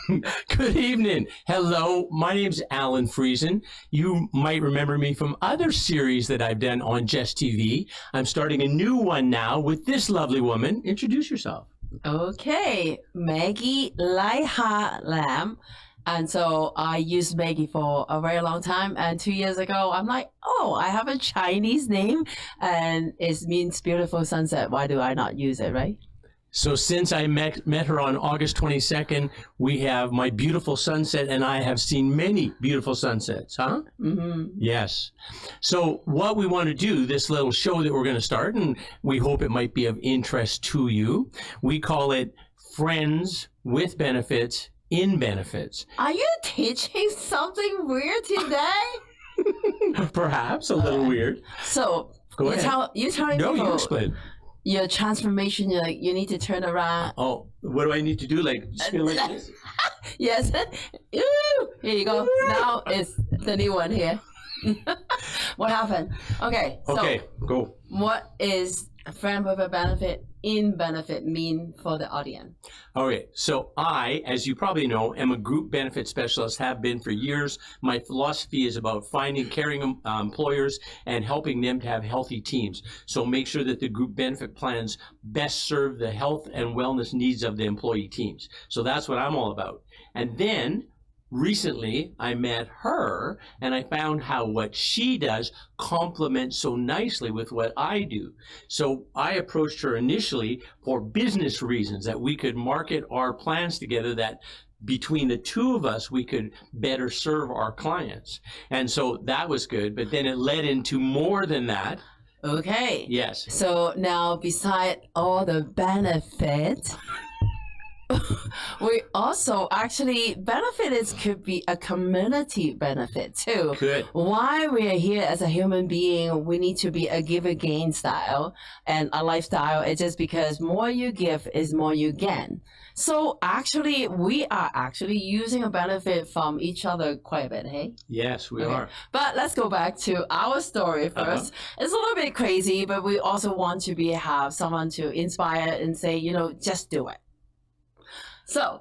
Good evening. Hello, my name's Allan Friesen. You might remember me from other series that I've done on Jess TV. I'm starting a new one now with this lovely woman. Introduce yourself. Okay, Maggie Lam. And so I used Maggie for a very long time. And 2 years ago, I'm like, oh, I have a Chinese name and it means beautiful sunset. Why do I not use it, right? So since I met her on August 22nd, we have my beautiful sunset, and I have seen many beautiful sunsets, huh? Mm-hmm. Yes. So what we want to do, this little show that we're going to start, and we hope it might be of interest to you, we call it Friends with Benefits in Benefits. Are you teaching something weird today? Perhaps a little weird. So Go ahead. You telling No, people you explain. your transformation, you need to turn around. Oh, what do I need to do? Like spin like this? Yes. Ooh, here you go. Now it's the new one here. What happened? Okay. So Okay, go. what is a friend with a benefit in benefit mean for the audience? Okay, so I, as you probably know, am a group benefit specialist, have been for years. My philosophy is about finding, caring employers and helping them to have healthy teams. So make sure that the group benefit plans best serve the health and wellness needs of the employee teams. So that's what I'm all about. And then recently, I met her, and I found how what she does complements so nicely with what I do. So I approached her initially for business reasons, that we could market our plans together, that between the two of us, we could better serve our clients. And so that was good, but then it led into more than that. Okay. Yes. So now, beside all the benefits, we also actually could be a community benefit too. Good. Why we are here as a human being, we need to be a give-again style and a lifestyle. It's just because more you give is more you gain. So actually, we are actually using a benefit from each other quite a bit, hey? Yes, we are. But let's go back to our story first. It's a little bit crazy, but we also want to have someone to inspire and say, just do it. So,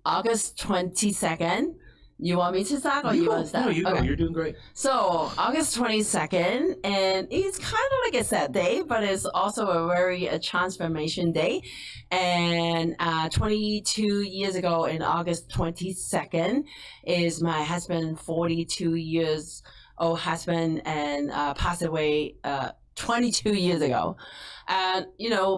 August 22nd, you want me to start or you want to start? No, you go. You're doing great. So, August 22nd, and it's kind of like a sad day, but it's also a transformation day. And 22 years ago, in August 22nd, is my husband, 42 years old husband, and passed away 22 years ago. And,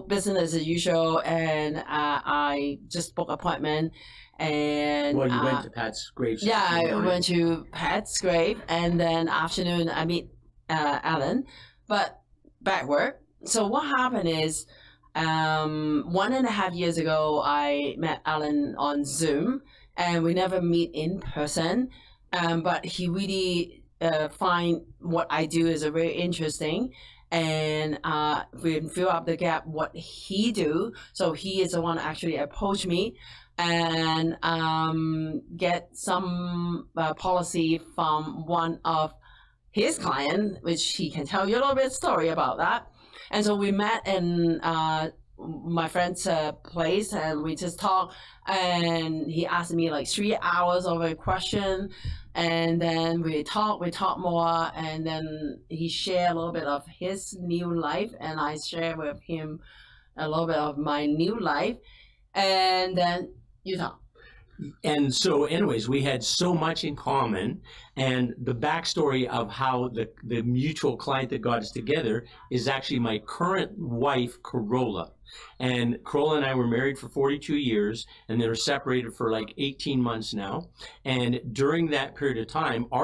business as usual. And I just booked an appointment. And well, you went to Pat's grave. Yeah, I went to Pat's grave. And then afternoon, I meet Allan, but backward. So what happened is 1.5 years ago, I met Allan on Zoom. And we never meet in person. But he really find what I do is very interesting. And we fill up the gap what he do. So he is the one actually approached me and get some policy from one of his client, which he can tell you a little bit story about that. And so we met in my friend's place, and we just talked. And he asked me like 3 hours of a question. And then we talk more, and then he shared a little bit of his new life, and I share with him a little bit of my new life, and then you talk. And so anyways, we had so much in common, and the backstory of how the mutual client that got us together is actually my current wife, Corolla. And Corolla and I were married for 42 years, and they were separated for like 18 months now. And during that period of time, my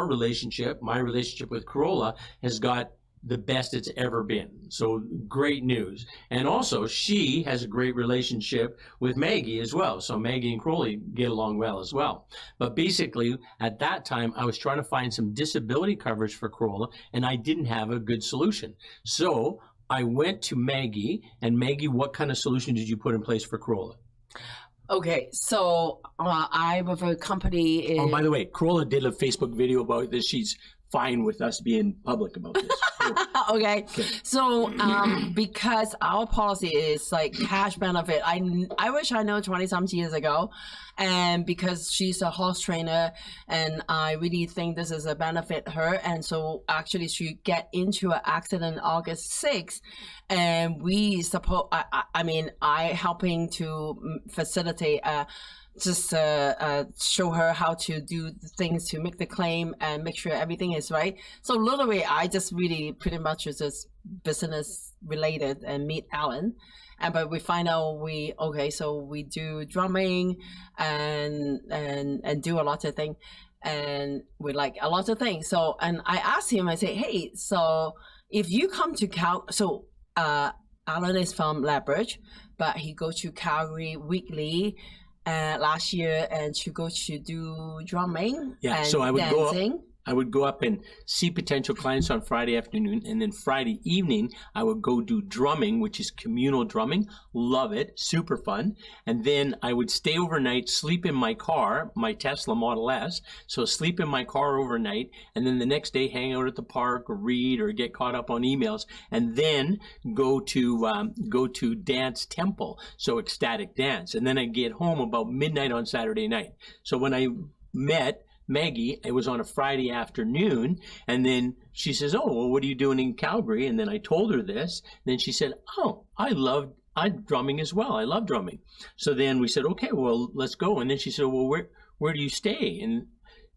relationship with Corolla has got the best it's ever been. So great news. And also, she has a great relationship with Maggie as well. So Maggie and Crowley get along well as well. But basically, at that time, I was trying to find some disability coverage for Corolla, and I didn't have a good solution. So I went to Maggie, and Maggie, what kind of solution did you put in place for Corolla? Okay, so I with a company. Oh, by the way, Corolla did a Facebook video about this. She's fine with us being public about this. Okay. So because our policy is like cash benefit, I wish I know 20 some years ago, and because she's a horse trainer, and I really think this is a benefit her, and so actually she get into an accident August 6th, and we support. I helping to facilitate. Just show her how to do things to make the claim and make sure everything is right. So literally, I just really pretty much is just business related and meet Allan. But we find out so we do drumming and do a lot of things, and we like a lot of things. So, and I asked him, I say, hey, so if you come to Allan is from Lethbridge, but he goes to Calgary weekly last year, and to go to do drumming and so I would dancing. I would go up and see potential clients on Friday afternoon, and then Friday evening I would go do drumming, which is communal drumming. Love it, super fun. And then I would stay overnight, sleep in my car, my Tesla Model S. So sleep in my car overnight, and then the next day hang out at the park or read or get caught up on emails, and then go to dance temple, so ecstatic dance. And then I get home about midnight on Saturday night. So when I met Maggie, it was on a Friday afternoon, and then she says, oh, well, what are you doing in Calgary? And then I told her this. And then she said, oh, I'm drumming as well. I love drumming. So then we said, okay, well, let's go. And then she said, well, where do you stay? And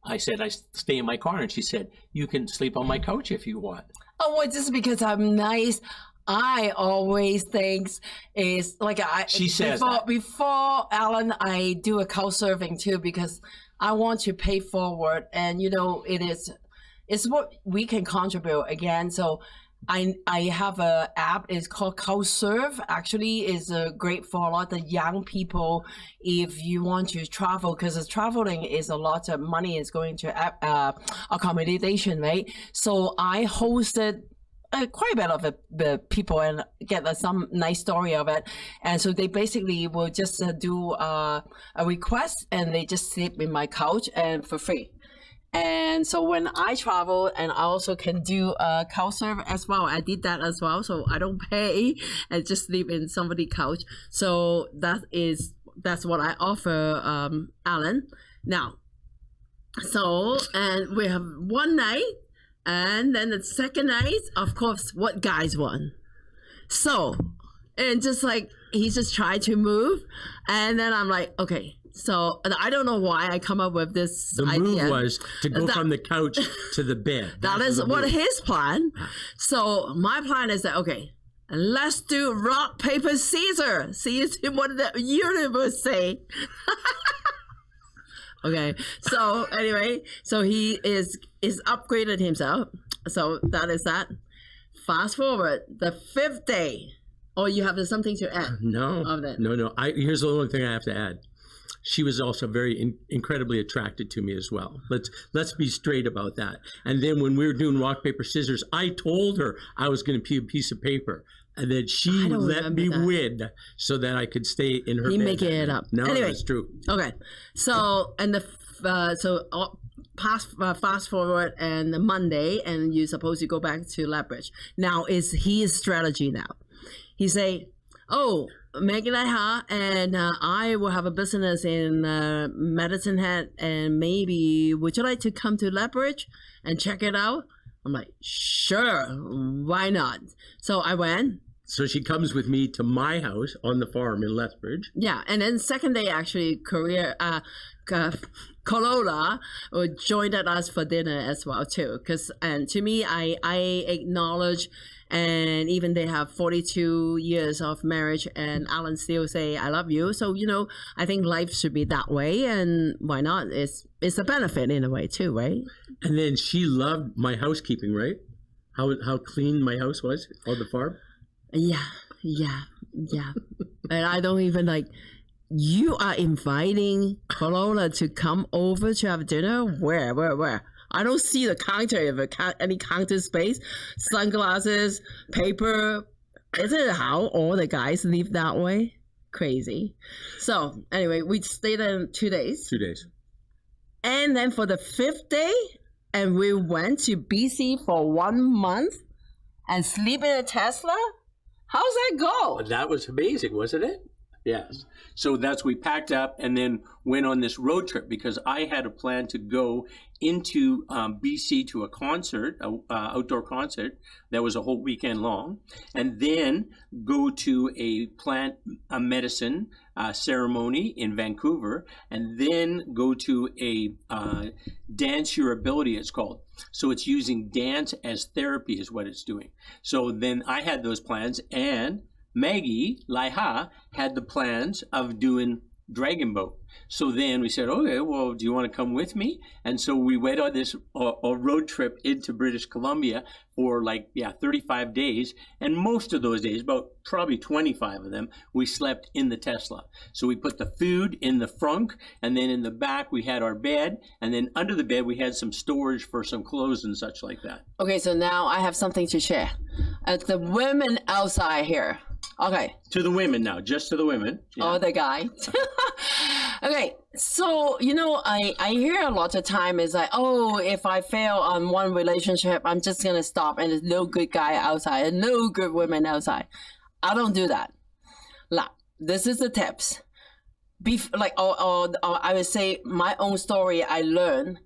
I said, I stay in my car. And she said, you can sleep on my couch if you want. Oh, well, just because I'm nice. I always think is like she says before Allan, I do a couch surfing too, because I want to pay forward, and it's what we can contribute again. So I have a app. It's called Couchsurf. Actually, is great for a lot of young people if you want to travel, because traveling is a lot of money is going to accommodation, right? So I hosted quite a bit of the people and get some nice story of it. And so they basically will just do a request, and they just sleep in my couch and for free. And so when I travel, and I also can do a couch surf as well. I did that as well, so I don't pay and just sleep in somebody's couch. So that's what I offer Allan. Now, so, and we have one night. And then the second night, of course, what guys want. So, and just like, he just tried to move. And then I'm like, okay. So, I don't know why I come up with this idea. The move was to go from the couch to the bed. That is what his plan. So, my plan is that, okay, let's do rock, paper, scissors. See what the universe say. Okay, so anyway, so he is upgraded himself. So that is that. Fast forward, the 5th day. Oh, you have something to add? No. Here's the only thing I have to add. She was also very incredibly attracted to me as well. Let's be straight about that. And then when we were doing rock, paper, scissors, I told her I was going to pee a piece of paper, and then she let me win so that I could stay in her bed. He making it up. No, anyway, that's true. Okay, so and fast forward and Monday, and you're supposed to go back to Lethbridge. Now is his strategy now. He say, oh, Maggie Lam, and I will have a business in Medicine Hat, and maybe would you like to come to Lethbridge and check it out? I'm like, sure, why not? So I went. So she comes with me to my house on the farm in Lethbridge. Yeah, and then second day actually, Corolla joined us for dinner as well too. And to me, I acknowledge, and even they have 42 years of marriage, and Allan still say I love you. So I think life should be that way, and why not? It's a benefit in a way too, right? And then she loved my housekeeping, right? How clean my house was on the farm. Yeah. And I don't even like. You are inviting Corolla to come over to have dinner? Where? I don't see the counter, any counter space, sunglasses, paper. Isn't it how all the guys live that way? Crazy. So anyway, we stayed there 2 days. 2 days. And then for the 5th day, and we went to BC for 1 month and sleep in a Tesla? How's that go? That was amazing, wasn't it? Yes. So we packed up and then went on this road trip because I had a plan to go into BC to a concert, outdoor concert that was a whole weekend long, and then go to a plant medicine ceremony in Vancouver, and then go to a dance your ability, it's called. So it's using dance as therapy is what it's doing. So then I had those plans, and Maggie Lam had the plans of doing Dragon Boat. So then we said, okay, well, do you want to come with me? And so we went on this a road trip into British Columbia for 35 days. And most of those days, about probably 25 of them, we slept in the Tesla. So we put the food in the front, and then in the back we had our bed, and then under the bed we had some storage for some clothes and such like that. Okay, so now I have something to share. The women outside here. Okay. To the women now, just to the women. Yeah. Oh, the guy. Okay, so, I hear a lot of time is like, oh, if I fail on one relationship, I'm just going to stop, and there's no good guy outside and no good women outside. I don't do that. This is the tips. I would say my own story I learned.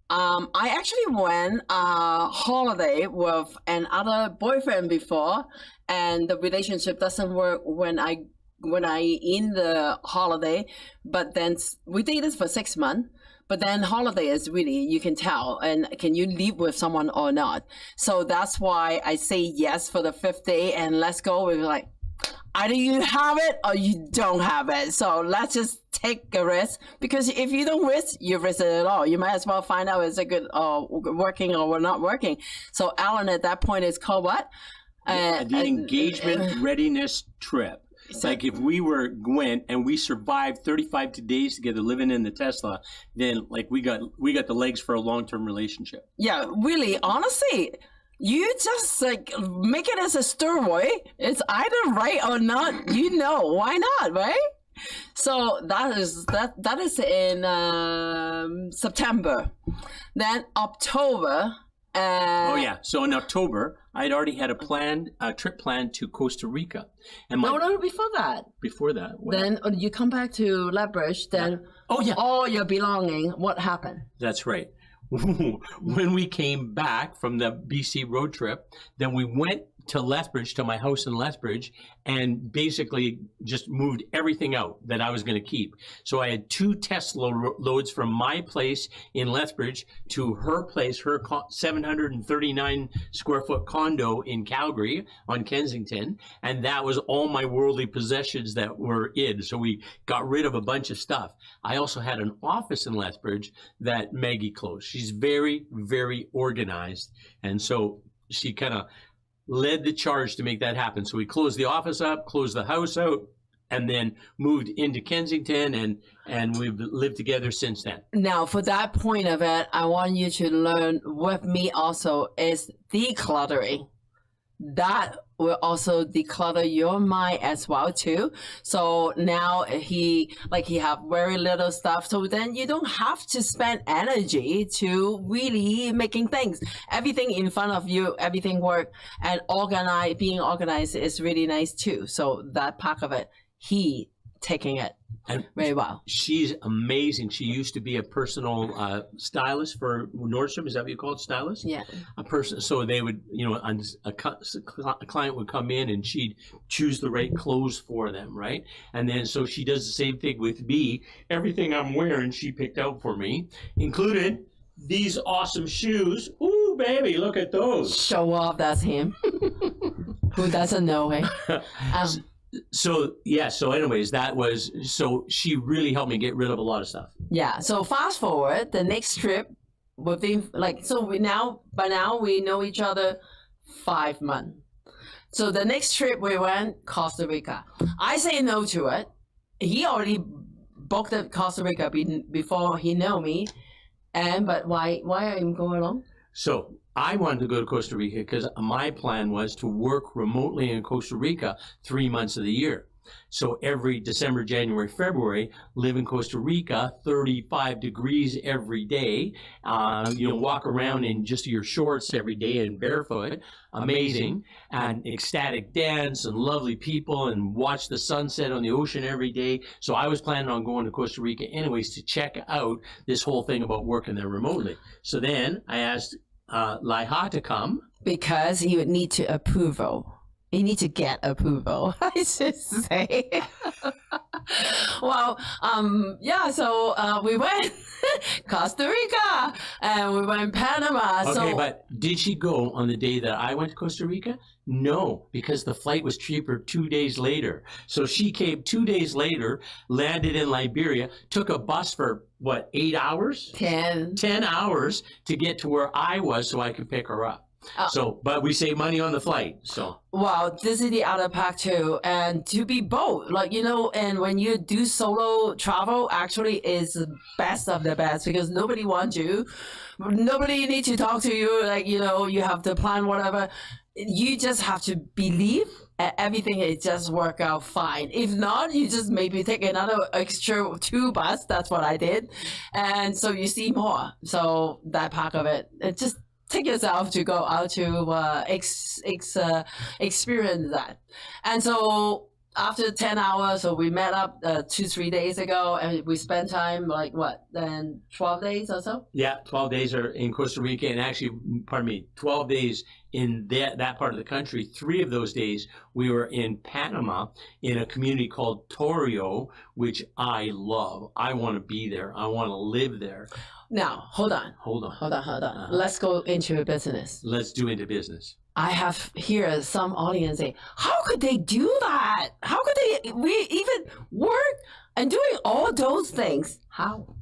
I actually went holiday with another boyfriend before, and the relationship doesn't work when I in the holiday. But then we dated for 6 months. But then holiday is really, you can tell, and can you live with someone or not? So that's why I say yes for the 5th day, and let's go. We're like, either you have it or you don't have it. So let's just take a risk, because if you don't risk, you risk it at all. You might as well find out is it good working or we're not working. So Allan at that point is called what? The engagement readiness trip. Like if we went and we survived 35 days together living in the Tesla, then we got the legs for a long-term relationship. Yeah, really, honestly. You just make it as a story. It's either right or not. Why not, right? So that is in September. Then October. So in October, I'd already had a trip planned to Costa Rica. And no, before that. Before that. Then you come back to Lethbridge. Then all your belonging. What happened? That's right. When we came back from the BC road trip, then we went to Lethbridge, to my house in Lethbridge, and basically just moved everything out that I was going to keep. So I had 2 Tesla loads from my place in Lethbridge to her place, her 739 square foot condo in Calgary on Kensington. And that was all my worldly possessions that were in. So we got rid of a bunch of stuff. I also had an office in Lethbridge that Maggie closed. She's very, very organized. And so she kind of led the charge to make that happen. So we closed the office up, closed the house out, and then moved into Kensington, and we've lived together since then. Now, for that point of it, I want you to learn with me also is decluttering. That will also declutter your mind as well too. So now he have very little stuff. So then you don't have to spend energy to really making things. Everything in front of you, everything work, and being organized is really nice too. So that part of it, he taking it very well. She's amazing. She used to be a personal stylist for Nordstrom. Is that what you call it, stylist? Yeah. A person. So they would, a client would come in and she'd choose the right clothes for them, right? And then so she does the same thing with me. Everything I'm wearing, she picked out for me, included these awesome shoes. Ooh, baby, look at those. Show off. That's him. Who doesn't know him? So anyways, so she really helped me get rid of a lot of stuff. Yeah. So fast forward, the next trip within by now we know each other 5 months. So the next trip we went Costa Rica. I say no to it. He already booked the Costa Rica before he know me. But why are you going along? So I wanted to go to Costa Rica because my plan was to work remotely in Costa Rica 3 months of the year. So every December, January, February, live in Costa Rica, 35 degrees every day. Walk around in just your shorts every day and barefoot. Amazing. And ecstatic dance and lovely people and watch the sunset on the ocean every day. So I was planning on going to Costa Rica anyways to check out this whole thing about working there remotely. So then I asked Laiha to come. Because you need to approval. You need to get approval, I should say. Well, so we went Costa Rica and we went Panama. Okay, but did she go on the day that I went to Costa Rica? No, because the flight was cheaper 2 days later. So she came 2 days later, landed in Liberia, took a bus for, 8 hours? 10. 10 hours to get to where I was so I could pick her up. But we save money on the flight, so. Well, this is the other part too. And to be bold, and when you do solo travel, actually is the best of the best because nobody wants you. Nobody needs to talk to you. You have to plan whatever. You just have to believe everything it just work out fine. If not, you just maybe take another extra 2 bus. That's what I did. And so you see more. So that part of it just take yourself to go out to experience that. And so after 10 hours, so we met up 2-3 days ago and we spent time 12 days or so? Yeah, 12 days are in Costa Rica and actually, 12 days in that part of the country. 3 of those days we were in Panama in a community called Torrio, which I love. I want to be there. I want to live there. Now, hold on. Let's go into business. Let's do into business. I have here some audience say, how could they do that? How could they even work and doing all those things? How?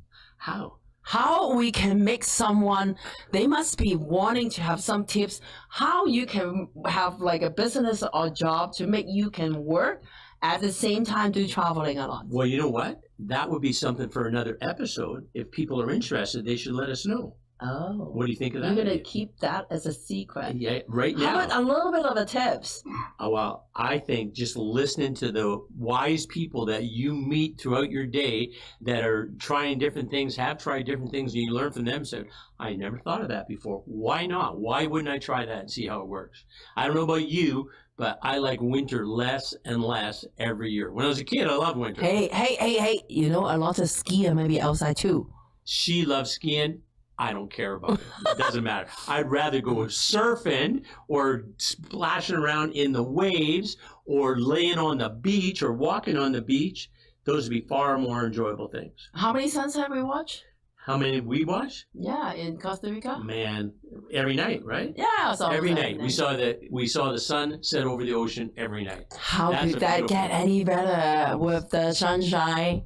How we can make someone, they must be wanting to have some tips, how you can have a business or job to make you can work at the same time do traveling a lot. Well, you know what? That would be something for another episode. If people are interested, they should let us know. Oh. What do you think of that? You're going to keep that as a secret. Yeah, right now. How about a little bit of a tips? Oh, well, I think just listening to the wise people that you meet throughout your day that are trying different things, have tried different things, and you learn from them, said, I never thought of that before. Why not? Why wouldn't I try that and see how it works? I don't know about you, but I like winter less and less every year. When I was a kid, I loved winter. Hey. A lot of skier maybe outside too. She loves skiing. I don't care about it. It doesn't matter. I'd rather go surfing or splashing around in the waves or laying on the beach or walking on the beach. Those would be far more enjoyable things. How many sunsets we watch? How many we watch? Yeah, in Costa Rica. Man, every night, right? Yeah, every night. We saw the sun set over the ocean every night. How could that get any better with the sunshine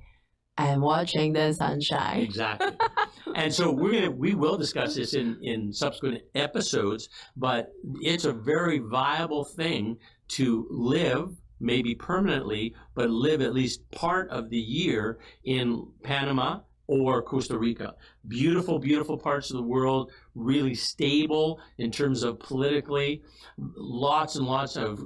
and watching the sunshine? Exactly. And so we will discuss this in subsequent episodes, but it's a very viable thing to live, maybe permanently, but live at least part of the year in Panama or Costa Rica. Beautiful, beautiful parts of the world, really stable in terms of politically, lots and lots of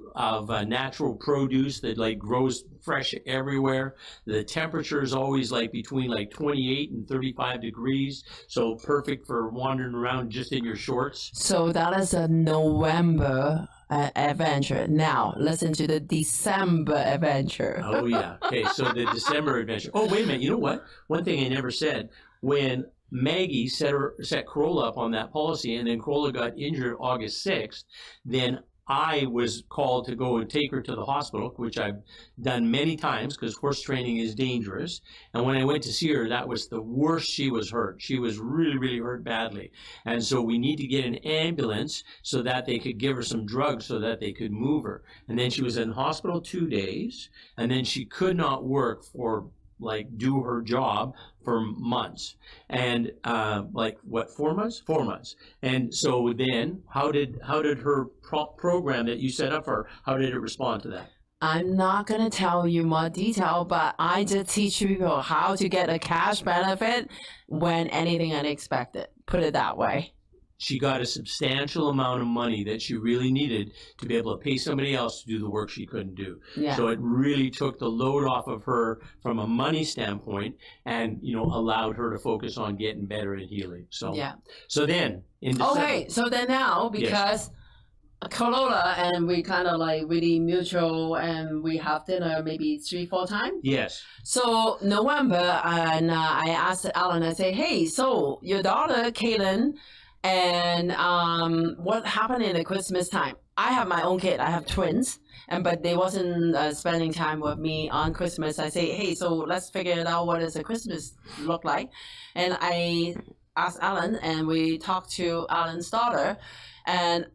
natural produce that grows fresh everywhere. The temperature is always between 28 and 35 degrees, so perfect for wandering around just in your shorts. So that is a November adventure. Now listen to the December adventure. Oh yeah. Okay, so the December adventure. Oh, wait a minute. You know what? One thing I never said. When Maggie set Corolla up on that policy and then Corolla got injured August 6th, then I was called to go and take her to the hospital, which I've done many times because horse training is dangerous. And when I went to see her, that was the worst she was hurt. She was really, really hurt badly. And so we need to get an ambulance so that they could give her some drugs so that they could move her. And then she was in hospital 2 days, and then she could not work for do her job for months. And 4 months? 4 months. And so then how did her program that you set up for her, how did it respond to that? I'm not going to tell you more detail, but I just teach people how to get a cash benefit when anything unexpected. Put it that way. she got a substantial amount of money that she really needed to be able to pay somebody else to do the work she couldn't do. Yeah. So it really took the load off of her from a money standpoint and, allowed her to focus on getting better and healing. So, so then in December. Okay, so then now, because Corolla and we kind of like really mutual and we have dinner maybe 3-4 times. Yes. So November, and I asked Allan, I say, hey, so your daughter, Kaylin, and what happened in the Christmas time? I have my own kid. I have twins, but they wasn't spending time with me on Christmas. I say, hey, so let's figure it out. What does a Christmas look like? And I asked Allan, and we talked to Allan's daughter, and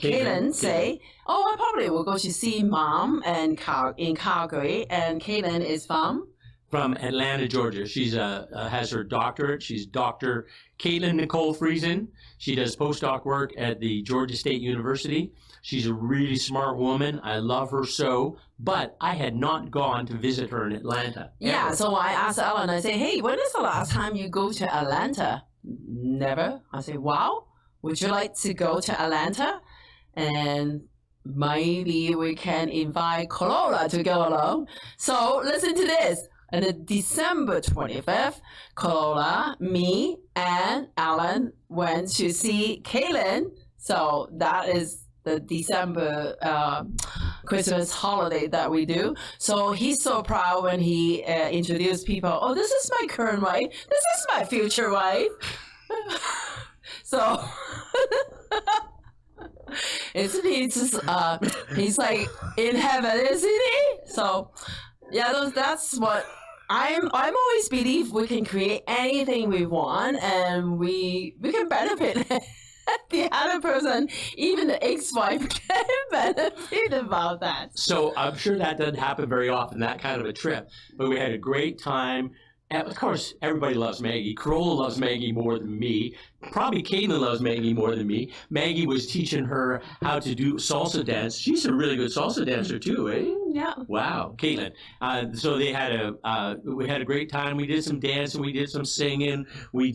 Kaylin say, oh, I probably will go to see mom and in Calgary, and Kaylin is from Atlanta, Georgia. She's has her doctorate. She's Dr. Caitlin Nicole Friesen. She does postdoc work at the Georgia State University. She's a really smart woman. I love her so. But I had not gone to visit her in Atlanta. Yeah, so I asked Allan, I say, hey, when is the last time you go to Atlanta? Never. I say, wow, would you like to go to Atlanta? And maybe we can invite Corolla to go along. So listen to this. On December 25th, Corolla, me, and Allan went to see Kaylin. So that is the December Christmas holiday that we do. So he's so proud when he introduced people. Oh, this is my current wife. This is my future wife. So he's like in heaven, isn't he? So yeah, that's what I'm always believe we can create anything we want, and we can benefit. The other person, even the ex-wife, can benefit about that. So I'm sure that doesn't happen very often, that kind of a trip. But we had a great time. And of course, everybody loves Maggie. Corolla loves Maggie more than me. Probably Caitlin loves Maggie more than me. Maggie was teaching her how to do salsa dance. She's a really good salsa dancer too, eh? Yeah. Wow, Caitlin. So they had we had a great time. We did some dancing. We did some singing. We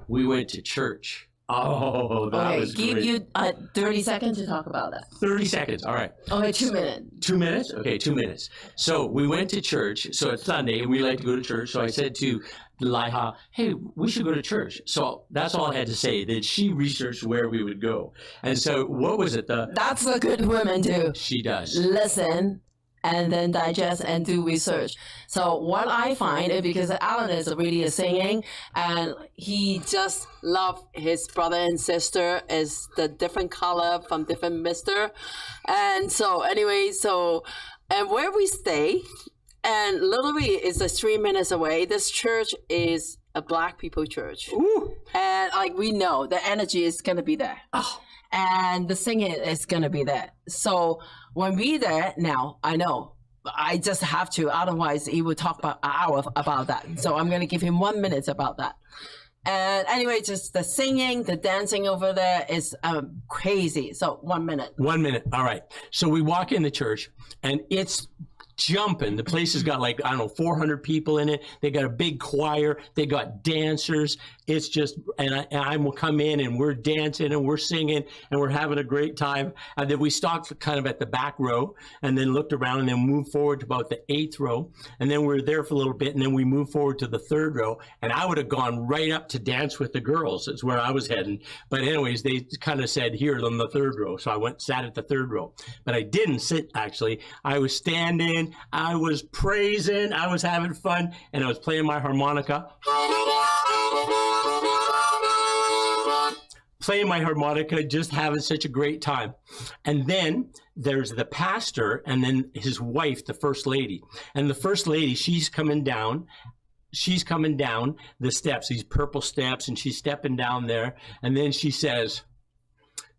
went to church. Oh, that was great. Give you 30 seconds to talk about that. 30 seconds, all right. Okay, 2 minutes. 2 minutes? Okay, 2 minutes. So we went to church. So it's Sunday, and we like to go to church. So I said to Laiha, hey, we should go to church. So that's all I had to say. Then she researched where we would go. And so what was it? That's what good women do. She does. Listen, and then digest and do research. So what I find is because Allan is really a singing, and he just love his brother and sister is the different color from different mister. And so anyway, and where we stay, and literally is 3 minutes away, this church is a Black people church. Ooh. And like we know the energy is gonna be there. Oh. And the singing is gonna be there. So when we there now, I know I just have to. Otherwise, he would talk about an hour about that. So I'm gonna give him 1 minute about that. And anyway, just the singing, the dancing over there is crazy. So 1 minute. 1 minute. All right. So we walk in the church, and it's jumping. The place has got 400 people in it. They got a big choir. They got dancers. It's just, and I will come in and we're dancing and we're singing and we're having a great time. And then we stopped kind of at the back row and then looked around and then moved forward to about the 8th row. And then we were there for a little bit and then we moved forward to the 3rd row. And I would have gone right up to dance with the girls. That's where I was heading. But anyways, they kind of said here on the 3rd row. So I sat at the 3rd row. But I didn't sit, actually. I was standing. I was praising, I was having fun, and I was playing my harmonica. Just having such a great time. And then there's the pastor, and then his wife, the first lady. And the first lady, she's coming down the steps, these purple steps, and she's stepping down there. And then she says,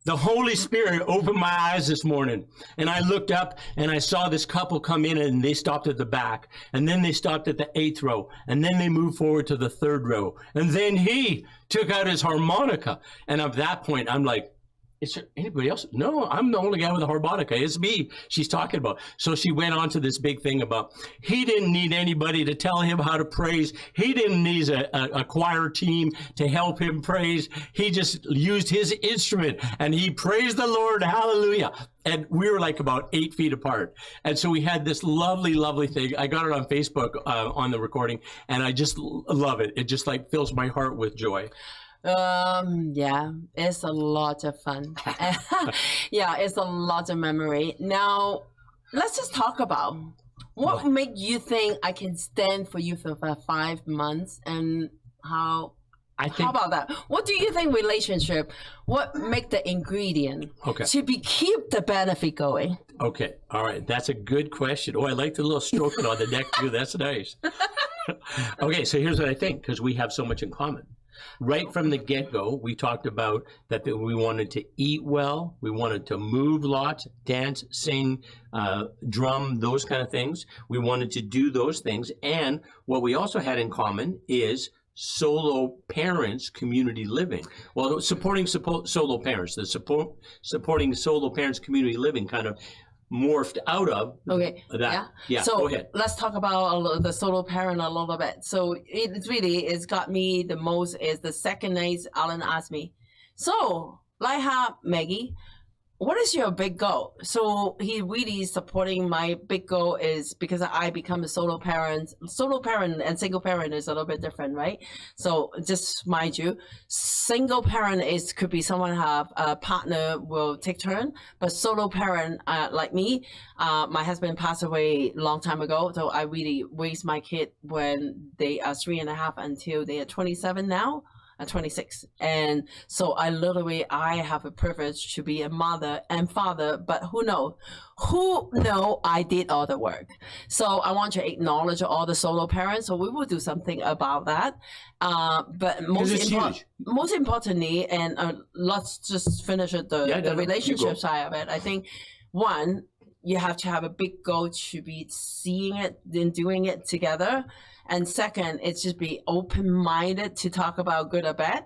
the Holy Spirit opened my eyes this morning, and I looked up and I saw this couple come in and they stopped at the back, and then they stopped at the 8th row, and then they moved forward to the 3rd row, and then he took out his harmonica. And at that point, I'm like, is there anybody else? No, I'm the only guy with a harmonica. It's me she's talking about. So she went on to this big thing about he didn't need anybody to tell him how to praise. He didn't need a choir team to help him praise. He just used his instrument and he praised the Lord. Hallelujah. And we were like about 8 feet apart. And so we had this lovely, lovely thing. I got it on Facebook on the recording, and I just love it. It just like fills my heart with joy. Yeah, it's a lot of fun. Yeah, it's a lot of memory. Now, let's just talk about what made you think I can stand for you for 5 months, and how about that? What do you think relationship, what make the ingredient to keep the benefit going? Okay, all right, that's a good question. Oh, I like the little stroking on the neck too. That's nice. Okay, so here's what I think, because we have so much in common. Right from the get-go, we talked about that we wanted to eat well, we wanted to move lots, dance, sing, drum, those kind of things. We wanted to do those things. And what we also had in common is solo parents community living. Well, supporting solo parents, supporting solo parents community living kind of morphed out of that. Yeah. So go ahead. Let's talk about the solo parent a little bit. So it really has got me the most is the second night Allan asked me, so Maggie, what is your big goal? So he really supporting my big goal is because I become a solo parent. Solo parent and single parent is a little bit different, right? So just mind you, single parent could be someone have a partner will take turn, but solo parent like me, my husband passed away a long time ago, so I really raised my kid when they are 3.5 until they are 27 now. 26, and so I have a privilege to be a mother and father, but who know I did all the work. So I want to acknowledge all the solo parents, so we will do something about that. But most importantly, and let's just finish the relationship side of it. I think one, you have to have a big goal to be seeing it and doing it together. And second, it's just be open-minded to talk about good or bad.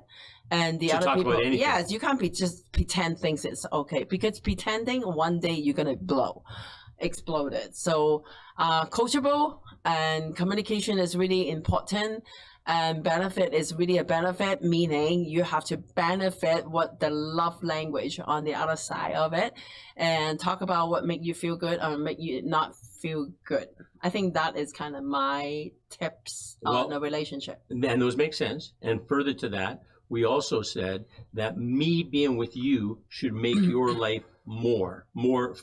And the other people, yes, you can't just pretend things is okay. Because pretending, one day you're going to explode it. So coachable and communication is really important. And benefit is really a benefit, meaning you have to benefit what the love language on the other side of it, and talk about what make you feel good or make you not feel good. I think that is kind of my tips on a relationship. And those make sense. And further to that, we also said that me being with you should make your life more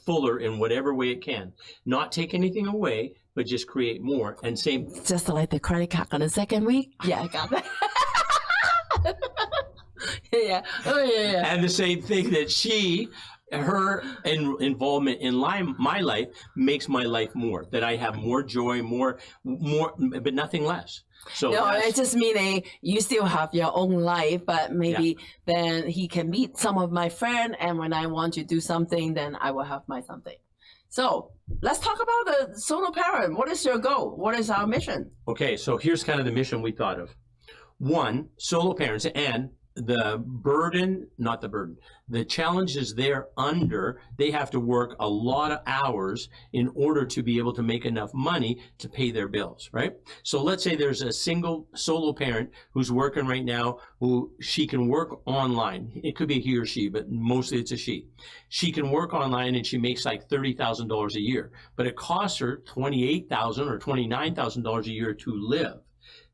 fuller in whatever way it can. Not take anything away, but just create more. And same. Just like the credit card on the second week. Yeah, I got that. Yeah. Oh, yeah. And the same thing that her involvement in my life makes my life more. That I have more joy, more, but nothing less. So no, it's just meaning you still have your own life, but maybe then he can meet some of my friends, and when I want to do something, then I will have my something. So let's talk about the solo parent. What is your goal? What is our mission? Okay, so here's kind of the mission we thought of. One, solo parents, and the challenges they're under, they have to work a lot of hours in order to be able to make enough money to pay their bills, right? So let's say there's a single solo parent who's working right now, who she can work online. It could be a he or she, but mostly it's a she. She can work online and she makes like $30,000 a year, but it costs her $28,000 or $29,000 a year to live.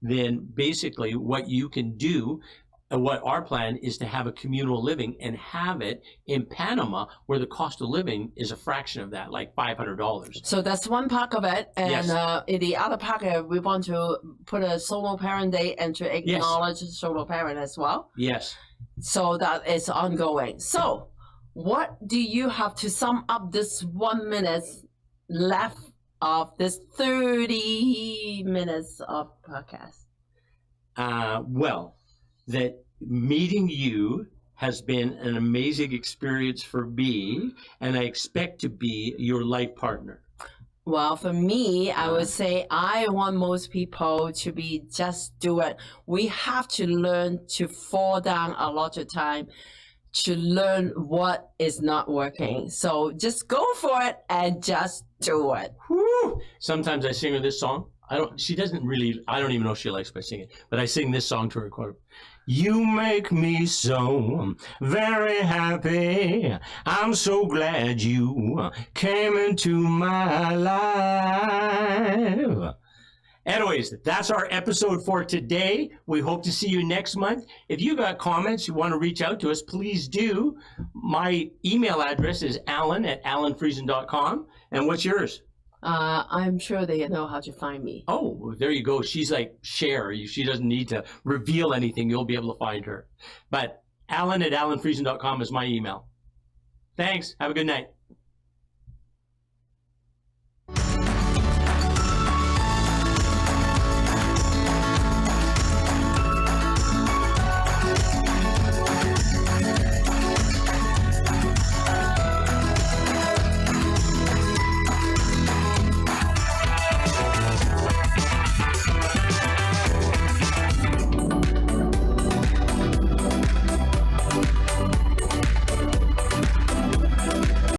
Then basically what you can do, what our plan is to have a communal living and have it in Panama, where the cost of living is a fraction of that, like $500. So that's one part of it. And in the other part, we want to put a solo parent day and to acknowledge solo parent as well. Yes. So that is ongoing. So what do you have to sum up this 1 minute left of this 30 minutes of podcast? Well, that meeting you has been an amazing experience for me, and I expect to be your life partner. Well, for me, I would say I want most people to be just do it. We have to learn to fall down a lot of time to learn what is not working. So just go for it and just do it. Whew. Sometimes I sing her this song. I don't even know if she likes my singing, but I sing this song to her. You make me so very happy. I'm so glad you came into my life. Anyways, that's our episode for today. We hope to see you next month. If you got comments, you want to reach out to us, please do. My email address is allan@allanfriesen.com. And what's yours? I'm sure they know how to find me. Oh, there you go. She's like Cher. She doesn't need to reveal anything. You'll be able to find her. But Allan@allanfriesen.com is my email. Thanks. Have a good night.